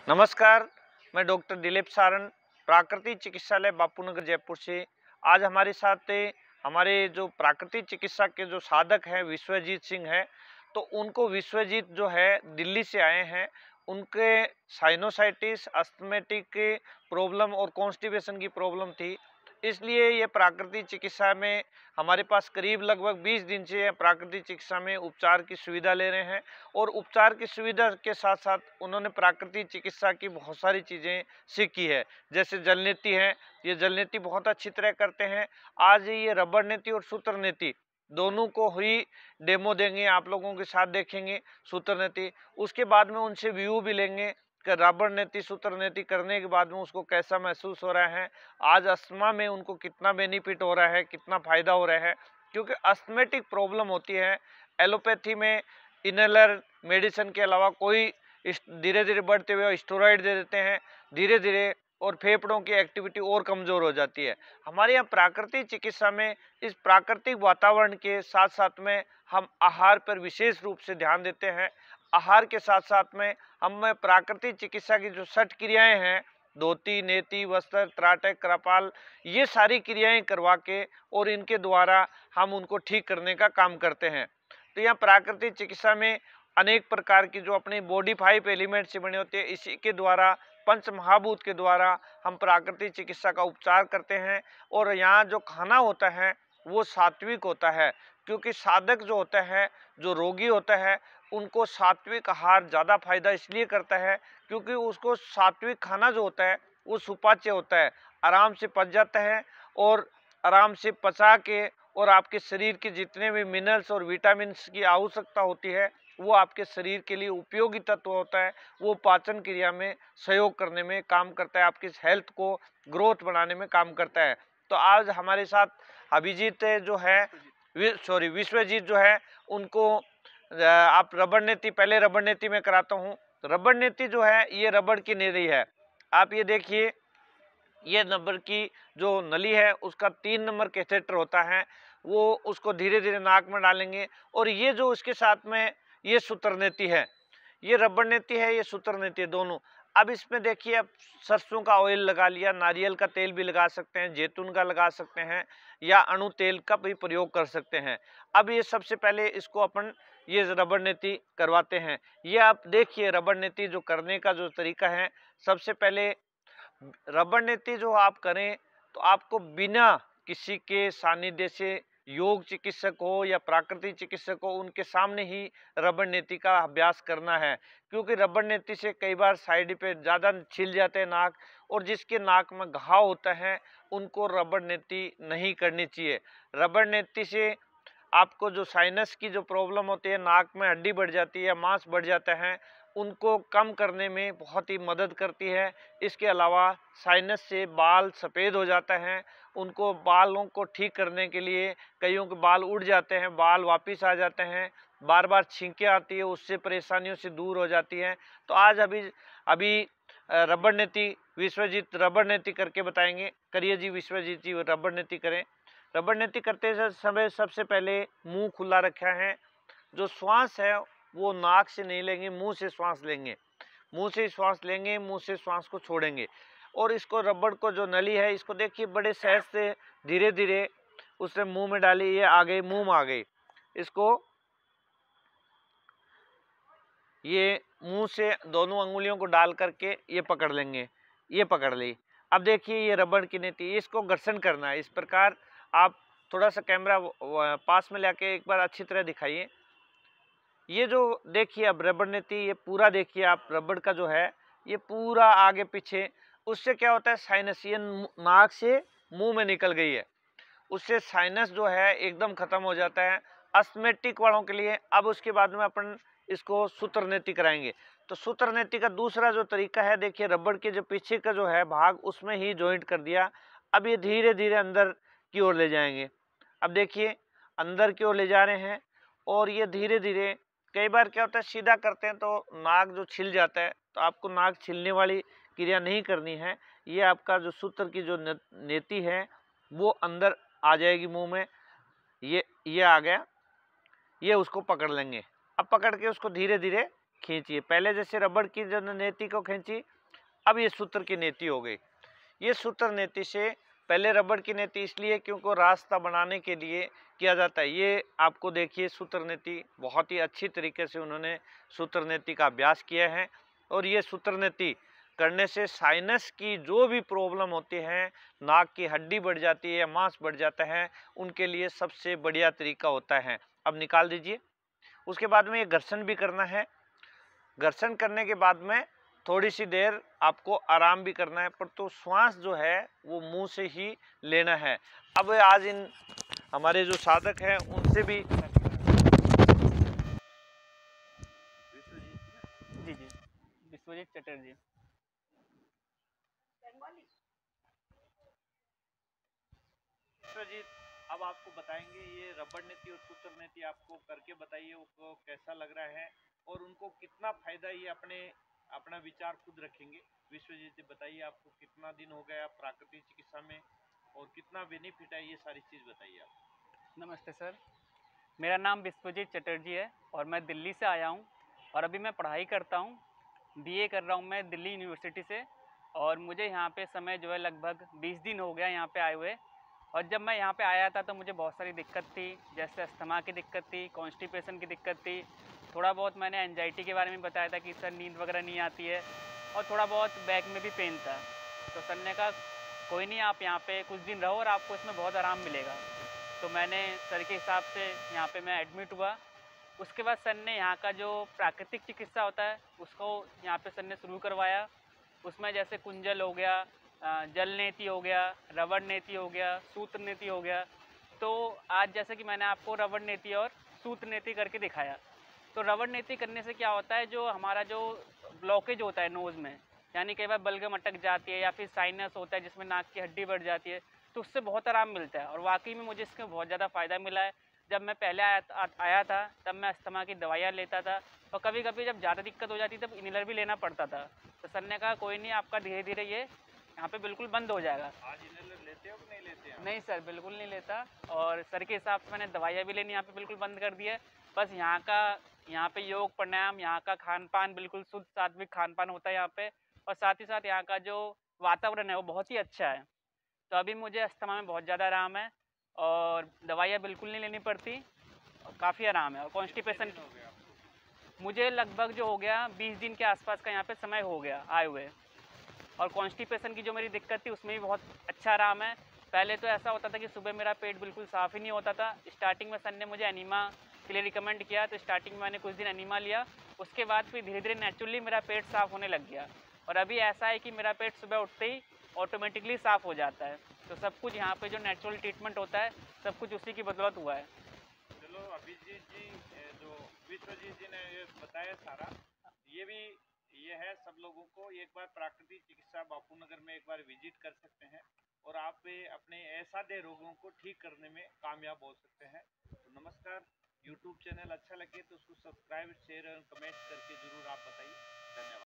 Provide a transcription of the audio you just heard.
नमस्कार, मैं डॉक्टर दिलीप सारन, प्राकृतिक चिकित्सालय बापूनगर जयपुर से। आज हमारे साथ हमारे जो प्राकृतिक चिकित्सा के जो साधक हैं विश्वजीत सिंह हैं, तो उनको विश्वजीत जो है दिल्ली से आए हैं। उनके साइनोसाइटिस, अस्थमेटिक की प्रॉब्लम और कॉन्स्टिपेशन की प्रॉब्लम थी, इसलिए ये प्राकृतिक चिकित्सा में हमारे पास करीब लगभग 20 दिन से प्राकृतिक चिकित्सा में उपचार की सुविधा ले रहे हैं। और उपचार की सुविधा के साथ साथ उन्होंने प्राकृतिक चिकित्सा की बहुत सारी चीज़ें सीखी है, जैसे जल नीति है। ये जल नीति बहुत अच्छी तरह करते हैं। आज ये रबड़ नीति और सूत्र नीति दोनों को ही डेमो देंगे, आप लोगों के साथ देखेंगे सूत्र नीति। उसके बाद में उनसे व्यू भी लेंगे कि रबड़ नीति सूत्र नीति करने के बाद में उसको कैसा महसूस हो रहा है, आज अस्थमा में उनको कितना बेनिफिट हो रहा है, कितना फायदा हो रहा है। क्योंकि अस्थमेटिक प्रॉब्लम होती है, एलोपैथी में इनहेलर मेडिसिन के अलावा कोई धीरे धीरे बढ़ते हुए स्टेरॉइड दे देते हैं, धीरे धीरे और फेफड़ों की एक्टिविटी और कमजोर हो जाती है। हमारे यहाँ प्राकृतिक चिकित्सा में इस प्राकृतिक वातावरण के साथ साथ में हम आहार पर विशेष रूप से ध्यान देते हैं। आहार के साथ साथ में हम प्राकृतिक चिकित्सा की जो 6 क्रियाएं हैं, धोती, नेति, वस्त्र, त्राटक, कृपाल, ये सारी क्रियाएं करवा के और इनके द्वारा हम उनको ठीक करने का काम करते हैं। तो यहाँ प्राकृतिक चिकित्सा में अनेक प्रकार की जो अपनी बॉडी 5 एलिमेंट से बने होते हैं, इसी के द्वारा पंच महाभूत के द्वारा हम प्राकृतिक चिकित्सा का उपचार करते हैं। और यहाँ जो खाना होता है वो सात्विक होता है, क्योंकि साधक जो होता है, जो रोगी होता है, उनको सात्विक आहार ज़्यादा फायदा इसलिए करता है क्योंकि उसको सात्विक खाना जो होता है वो सुपाच्य होता है, आराम से पच जाता है और आराम से पचा के और आपके शरीर के जितने भी मिनरल्स और विटामिन्स की आवश्यकता होती है वो आपके शरीर के लिए उपयोगी तत्व होता है, वो पाचन क्रिया में सहयोग करने में काम करता है, आपकी हेल्थ को ग्रोथ बनाने में काम करता है। तो आज हमारे साथ अभिजीत जो है विश्वजीत जो है, उनको आप रबड़ नीति, पहले रबड़ नीति में कराता हूँ। रबड़ नीति जो है ये रबड़ की नली है। आप ये देखिए, ये नंबर की जो नली है उसका 3 नंबर कैथेटर होता है, वो उसको धीरे धीरे नाक में डालेंगे। और ये जो उसके साथ में ये सूत्र नीति है, ये रबड़ नीति है, ये सूत्र नीति है, दोनों। अब इसमें देखिए, अब सरसों का ऑयल लगा लिया, नारियल का तेल भी लगा सकते हैं, जैतून का लगा सकते हैं, या अणु तेल का भी प्रयोग कर सकते हैं। अब ये सबसे पहले इसको अपन ये रबड़ नीति करवाते हैं। ये आप देखिए रबड़ नीति जो करने का जो तरीका है, सबसे पहले रबड़ नीति जो आप करें तो आपको बिना किसी के सानिध्य से, योग चिकित्सक हो या प्राकृतिक चिकित्सक हो, उनके सामने ही रबड़ नीति का अभ्यास करना है। क्योंकि रबड़ नीति से कई बार साइड इफेक्ट ज़्यादा छिल जाते हैं नाक, और जिसके नाक में घाव होता है उनको रबड़ नीति नहीं करनी चाहिए। रबड़ नीति से आपको जो साइनस की जो प्रॉब्लम होती है, नाक में हड्डी बढ़ जाती है, मांस बढ़ जाता है, उनको कम करने में बहुत ही मदद करती है। इसके अलावा साइनस से बाल सफ़ेद हो जाता है, उनको बालों को ठीक करने के लिए, कईयों के बाल उड़ जाते हैं, बाल वापस आ जाते हैं, बार बार छींकें आती है, उससे परेशानियों से दूर हो जाती हैं। तो आज अभी अभी रबड़ नीति विश्वजीत रबड़ नीति करके बताएंगे। करिए जी विश्वजीत जी, रबड़ नीति करें। रबड़ नीति करते समय सबसे पहले मुंह खुला रखा है, जो श्वास है वो नाक से नहीं लेंगे, मुंह से श्वास लेंगे, मुंह से श्वास लेंगे, मुंह से श्वास को छोड़ेंगे। और इसको रबड़ को जो नली है, इसको देखिए बड़े सहज से धीरे धीरे उससे मुंह में डाली, ये आ गई, मुंह में आ गई। इसको ये मुंह से दोनों अंगुलियों को डाल करके ये पकड़ लेंगे, ये पकड़ ली। अब देखिए ये रबड़ की नीति, इसको घर्षण करना है। इस प्रकार आप थोड़ा सा कैमरा पास में लाके एक बार अच्छी तरह दिखाइए। ये जो देखिए अब रबड़ नीति, ये पूरा देखिए आप, रबड़ का जो है ये पूरा आगे पीछे, उससे क्या होता है, साइनस, ये नाक से मुंह में निकल गई है, उससे साइनस जो है एकदम खत्म हो जाता है अस्थमेटिक वालों के लिए। अब उसके बाद में अपन इसको सूत्र नीति कराएंगे। तो सूत्र नीति का दूसरा जो तरीका है, देखिए रबड़ के जो पीछे का जो है भाग, उसमें ही जॉइंट कर दिया। अब ये धीरे धीरे अंदर की ओर ले जाएंगे। अब देखिए अंदर की ओर ले जा रहे हैं, और ये धीरे धीरे, कई बार क्या होता है सीधा करते हैं तो नाक जो छिल जाता है, तो आपको नाक छिलने वाली क्रिया नहीं करनी है। ये आपका जो सूत्र की जो नीति है वो अंदर आ जाएगी मुंह में, ये आ गया, ये उसको पकड़ लेंगे। अब पकड़ के उसको धीरे धीरे खींचिए। पहले जैसे रबड़ की जो नेति को खींची, अब ये सूत्र की नेति हो गई। ये सूत्र नेति से पहले रबड़ की नेति इसलिए क्योंकि रास्ता बनाने के लिए किया जाता है। ये आपको देखिए सूत्र नेति बहुत ही अच्छी तरीके से उन्होंने सूत्र नेति का अभ्यास किया है। और ये सूत्र नेति करने से साइनस की जो भी प्रॉब्लम होती है, नाक की हड्डी बढ़ जाती है, मांस बढ़ जाता है, उनके लिए सबसे बढ़िया तरीका होता है। अब निकाल दीजिए। उसके बाद में ये घर्षण भी करना है। घर्षण करने के बाद में थोड़ी सी देर आपको आराम भी करना है, पर तो श्वास जो है वो मुंह से ही लेना है। अब आज इन हमारे जो साधक हैं उनसे भी जी जी, विश्वजीत चटर्जी। विश्वजीत, अब आपको बताएंगे ये रबड़ नीति और सूत्र नीति आपको करके बताइए उनको कैसा लग रहा है और उनको कितना फायदा ये अपना विचार खुद रखेंगे। विश्वजीत जी बताइए, आपको कितना दिन हो गया प्राकृतिक चिकित्सा में और कितना बेनिफिट है, ये सारी चीज बताइए आप। नमस्ते सर, मेरा नाम विश्वजीत चटर्जी है और मैं दिल्ली से आया हूँ और अभी मैं पढ़ाई करता हूँ। बीए कर रहा हूँ मैं दिल्ली यूनिवर्सिटी से। और मुझे यहाँ पे समय जो है लगभग 20 दिन हो गया यहाँ पे आए हुए। और जब मैं यहाँ पे आया था तो मुझे बहुत सारी दिक्कत थी, जैसे अस्थमा की दिक्कत थी, कॉन्स्टिपेशन की दिक्कत थी। थोड़ा बहुत मैंने एंजाइटी के बारे में बताया था कि सर नींद वगैरह नहीं आती है, और थोड़ा बहुत बैक में भी पेन था। तो सर ने कहा कोई नहीं, आप यहाँ पे कुछ दिन रहो और आपको इसमें बहुत आराम मिलेगा। तो मैंने सर के हिसाब से यहाँ पे मैं एडमिट हुआ। उसके बाद सर ने यहाँ का जो प्राकृतिक चिकित्सा होता है उसको यहाँ पे सर ने शुरू करवाया। उसमें जैसे कुंजल हो गया, जल नेति हो गया, रबड़ नेति हो गया, सूत्र नेति हो गया। तो आज जैसे कि मैंने आपको रबड़ नेति और सूत्र नेति करके दिखाया। तो रबड़ नेति करने से क्या होता है, जो हमारा जो ब्लॉकेज होता है नोज़ में, यानी कई बार बलगम अटक जाती है या फिर साइनस होता है जिसमें नाक की हड्डी बढ़ जाती है, तो उससे बहुत आराम मिलता है। और वाकई में मुझे इसका बहुत ज़्यादा फ़ायदा मिला है। जब मैं पहले आया था तब मैं अस्थमा की दवाइयाँ लेता था, और कभी कभी जब ज़्यादा दिक्कत हो जाती तब इनहेलर भी लेना पड़ता था। तो सर ने कहा कोई नहीं, आपका धीरे धीरे ये यहाँ पे बिल्कुल बंद हो जाएगा। आज इनहेलर लेते हो कि नहीं लेते हैं? नहीं सर, बिल्कुल नहीं लेता। और सर के हिसाब से मैंने दवाइयाँ भी लेनी यहाँ पे बिल्कुल बंद कर दी है। बस यहाँ पे योग प्राणायाम, यहाँ का खान पान बिल्कुल शुद्ध सात्विक खान पान होता है यहाँ पे। और साथ ही साथ यहाँ का जो वातावरण है वो बहुत ही अच्छा है। तो अभी मुझे अस्थमा में बहुत ज़्यादा आराम है और दवाइयाँ बिल्कुल नहीं लेनी पड़ती, काफ़ी आराम है। और कॉन्स्टिपेशन मुझे लगभग जो हो गया 20 दिन के आसपास का यहाँ पे समय हो गया आए हुए। और कॉन्स्टिपेशन की जो मेरी दिक्कत थी उसमें भी बहुत अच्छा आराम है। पहले तो ऐसा होता था कि सुबह मेरा पेट बिल्कुल साफ़ ही नहीं होता था। स्टार्टिंग में सर ने मुझे एनीमा के लिए रिकमेंड किया, तो स्टार्टिंग में मैंने कुछ दिन एनीमा लिया। उसके बाद फिर धीरे धीरे नेचुरली मेरा पेट साफ़ होने लग गया। और अभी ऐसा है कि मेरा पेट सुबह उठते ही ऑटोमेटिकली साफ़ हो जाता है। तो सब कुछ यहाँ पे जो नेचुरल ट्रीटमेंट होता है सब कुछ उसी की बदौलत हुआ है। चलो अभिजीत जी, जो विश्वजीत जी ने ये बताया सारा, ये है सब लोगों को एक बार प्राकृतिक चिकित्सा बापू नगर में एक बार विजिट कर सकते हैं और आप अपने असाध्य रोगों को ठीक करने में कामयाब हो सकते हैं। तो नमस्कार। यूट्यूब चैनल अच्छा लगे तो उसको सब्सक्राइब, शेयर और कमेंट करके जरूर आप बताइए। धन्यवाद।